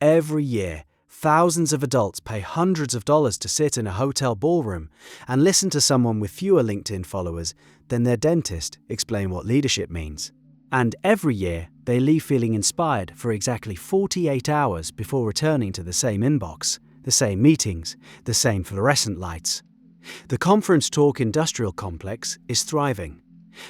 Every year, thousands of adults pay hundreds of dollars to sit in a hotel ballroom and listen to someone with fewer LinkedIn followers than their dentist explain what leadership means. And every year, they leave feeling inspired for exactly 48 hours before returning to the same inbox, the same meetings, the same fluorescent lights. The conference talk industrial complex is thriving.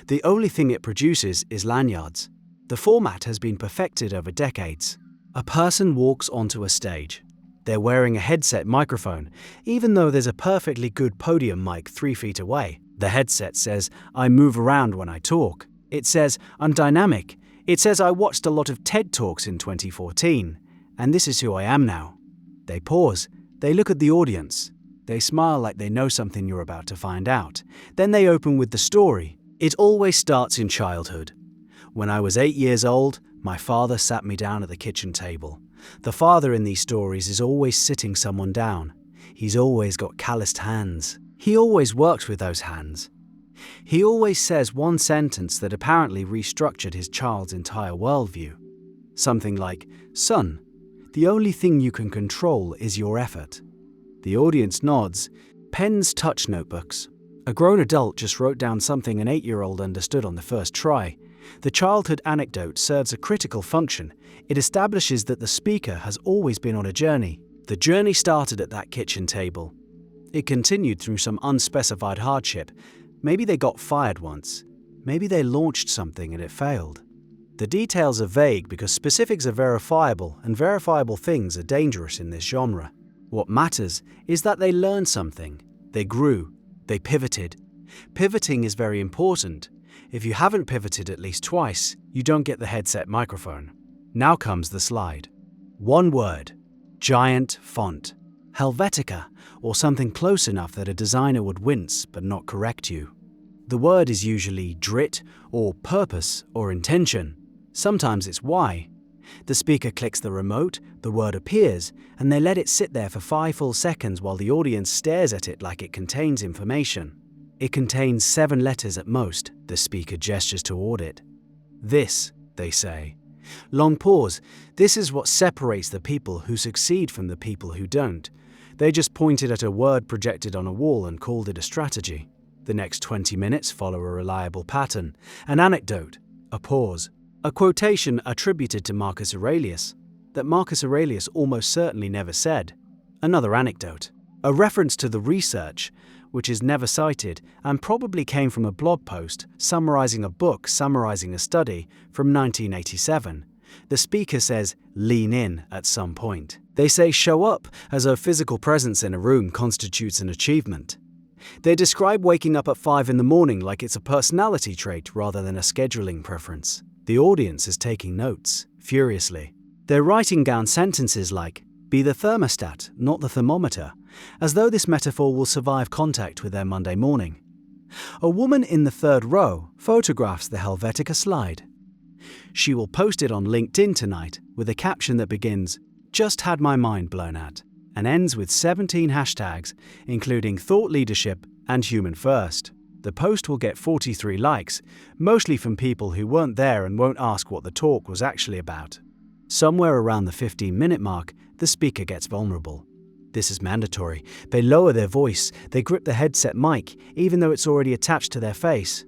The only thing it produces is lanyards. The format has been perfected over decades. A person walks onto a stage. They're wearing a headset microphone, even though there's a perfectly good podium mic 3 feet away. The headset says, "I move around when I talk." It says, "I'm dynamic." It says, "I watched a lot of TED Talks in 2014, and this is who I am now." They pause. They look at the audience. They smile like they know something you're about to find out. Then they open with the story. It always starts in childhood. When I was 8 years old, my father sat me down at the kitchen table. The father in these stories is always sitting someone down. He's always got calloused hands. He always works with those hands. He always says one sentence that apparently restructured his child's entire worldview. Something like, "Son, the only thing you can control is your effort." The audience nods. Pens touch notebooks. A grown adult just wrote down something an 8-year-old understood on the first try. The childhood anecdote serves a critical function. It establishes that the speaker has always been on a journey. The journey started at that kitchen table. It continued through some unspecified hardship. Maybe they got fired once. Maybe they launched something and it failed. The details are vague because specifics are verifiable, and verifiable things are dangerous in this genre. What matters is that they learned something. They grew. They pivoted. Pivoting is very important. If you haven't pivoted at least twice, you don't get the headset microphone. Now comes the slide. One word. Giant font. Helvetica, or something close enough that a designer would wince but not correct you. The word is usually drit, or purpose, or intention. Sometimes it's why. The speaker clicks the remote, the word appears, and they let it sit there for 5 full seconds while the audience stares at it like it contains information. It contains 7 letters at most. The speaker gestures toward it. "This," they say. Long pause. This is what separates the people who succeed from the people who don't. They just pointed at a word projected on a wall and called it a strategy. The next 20 minutes follow a reliable pattern. An anecdote. A pause. A quotation attributed to Marcus Aurelius that Marcus Aurelius almost certainly never said. Another anecdote. A reference to the research, which is never cited and probably came from a blog post summarizing a book summarizing a study from 1987. The speaker says, "lean in" at some point. They say "show up" as though physical presence in a room constitutes an achievement. They describe waking up at 5 in the morning like it's a personality trait rather than a scheduling preference. The audience is taking notes, furiously. They're writing down sentences like, "be the thermostat, not the thermometer," as though this metaphor will survive contact with their Monday morning. A woman in the 3rd row photographs the Helvetica slide. She will post it on LinkedIn tonight with a caption that begins, "just had my mind blown at," and ends with 17 hashtags, including thought leadership and human first. The post will get 43 likes, mostly from people who weren't there and won't ask what the talk was actually about. Somewhere around the 15-minute mark, the speaker gets vulnerable. This is mandatory. They lower their voice, they grip the headset mic, even though it's already attached to their face.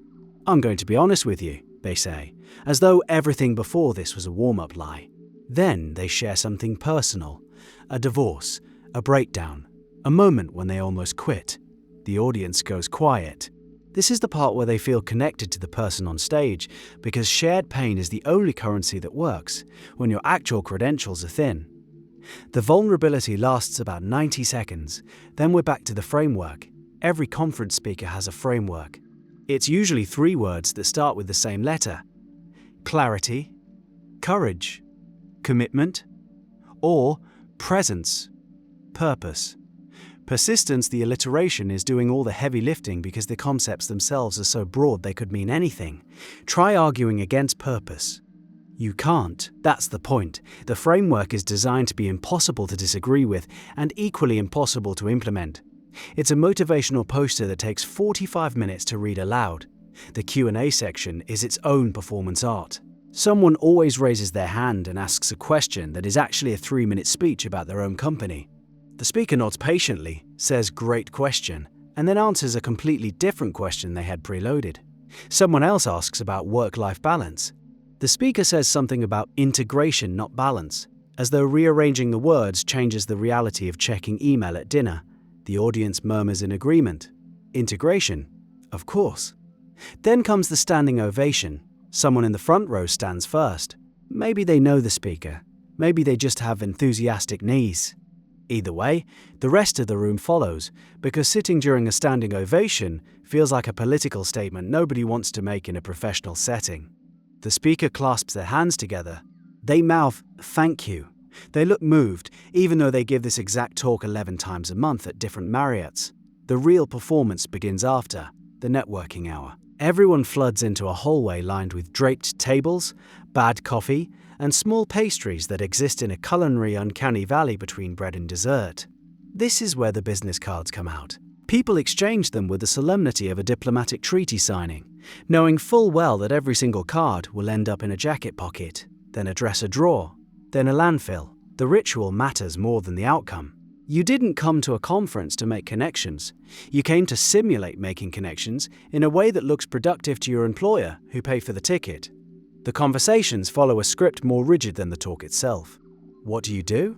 "I'm going to be honest with you," they say, as though everything before this was a warm-up lie. Then they share something personal, a divorce, a breakdown, a moment when they almost quit. The audience goes quiet. This is the part where they feel connected to the person on stage, because shared pain is the only currency that works when your actual credentials are thin. The vulnerability lasts about 90 seconds, then we're back to the framework. Every conference speaker has a framework. It's usually 3 words that start with the same letter. Clarity, courage, commitment, or presence, purpose. Persistence, the alliteration, is doing all the heavy lifting because the concepts themselves are so broad they could mean anything. Try arguing against purpose. You can't. That's the point. The framework is designed to be impossible to disagree with and equally impossible to implement. It's a motivational poster that takes 45 minutes to read aloud. The Q&A section is its own performance art. Someone always raises their hand and asks a question that is actually a 3-minute speech about their own company. The speaker nods patiently, says "great question," and then answers a completely different question they had preloaded. Someone else asks about work-life balance. The speaker says something about integration, not balance, as though rearranging the words changes the reality of checking email at dinner. The audience murmurs in agreement. Integration? Of course. Then comes the standing ovation. Someone in the front row stands first. Maybe they know the speaker. Maybe they just have enthusiastic knees. Either way, the rest of the room follows, because sitting during a standing ovation feels like a political statement nobody wants to make in a professional setting. The speaker clasps their hands together. They mouth, "Thank you." They look moved, even though they give this exact talk 11 times a month at different Marriotts. The real performance begins after the networking hour. Everyone floods into a hallway lined with draped tables, bad coffee, and small pastries that exist in a culinary uncanny valley between bread and dessert. This is where the business cards come out. People exchange them with the solemnity of a diplomatic treaty signing, knowing full well that every single card will end up in a jacket pocket, then a dresser drawer, then a landfill. The ritual matters more than the outcome. You didn't come to a conference to make connections. You came to simulate making connections in a way that looks productive to your employer, who paid for the ticket. The conversations follow a script more rigid than the talk itself. What do you do?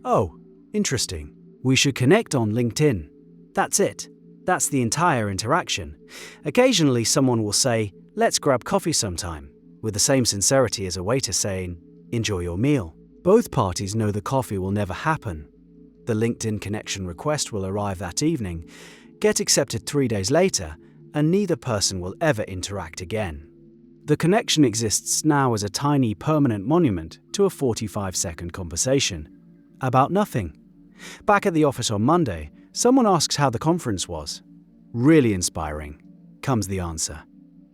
Oh, interesting. We should connect on LinkedIn. That's it. That's the entire interaction. Occasionally someone will say, "Let's grab coffee sometime," with the same sincerity as a waiter saying, "Enjoy your meal." Both parties know the coffee will never happen. The LinkedIn connection request will arrive that evening, get accepted 3 days later, and neither person will ever interact again. The connection exists now as a tiny permanent monument to a 45-second conversation about nothing. Back at the office on Monday, someone asks how the conference was. "Really inspiring," comes the answer.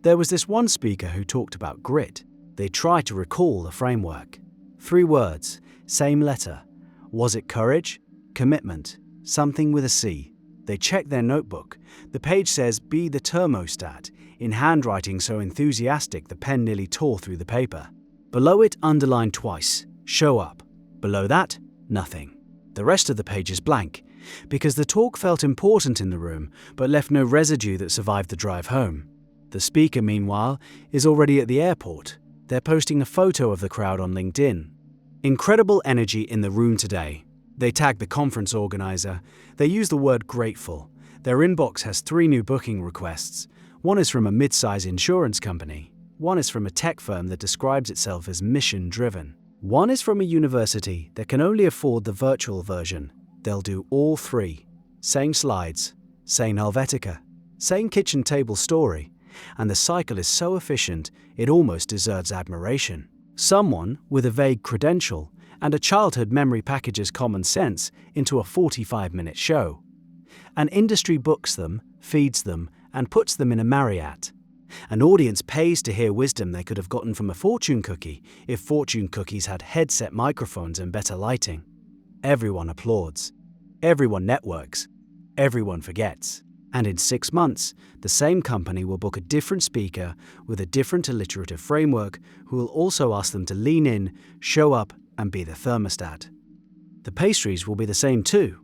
There was this one speaker who talked about grit. They tried to recall the framework. 3 words, same letter. Was it courage? Commitment, something with a C. They check their notebook. The page says, "Be the thermostat," in handwriting so enthusiastic the pen nearly tore through the paper. Below it, underlined twice, "Show up." Below that, nothing. The rest of the page is blank, because the talk felt important in the room, but left no residue that survived the drive home. The speaker, meanwhile, is already at the airport. They're posting a photo of the crowd on LinkedIn. Incredible energy in the room today. They tag the conference organizer. They use the word grateful. Their inbox has 3 new booking requests. One is from a mid-size insurance company. One is from a tech firm that describes itself as mission-driven. One is from a university that can only afford the virtual version. They'll do all 3. Same slides, same Helvetica, same kitchen table story. And the cycle is so efficient, it almost deserves admiration. Someone with a vague credential and a childhood memory packages common sense into a 45-minute show. An industry books them, feeds them, and puts them in a Marriott. An audience pays to hear wisdom they could have gotten from a fortune cookie if fortune cookies had headset microphones and better lighting. Everyone applauds. Everyone networks. Everyone forgets. And in 6 months, the same company will book a different speaker with a different alliterative framework who will also ask them to lean in, show up, and be the thermostat. The pastries will be the same too.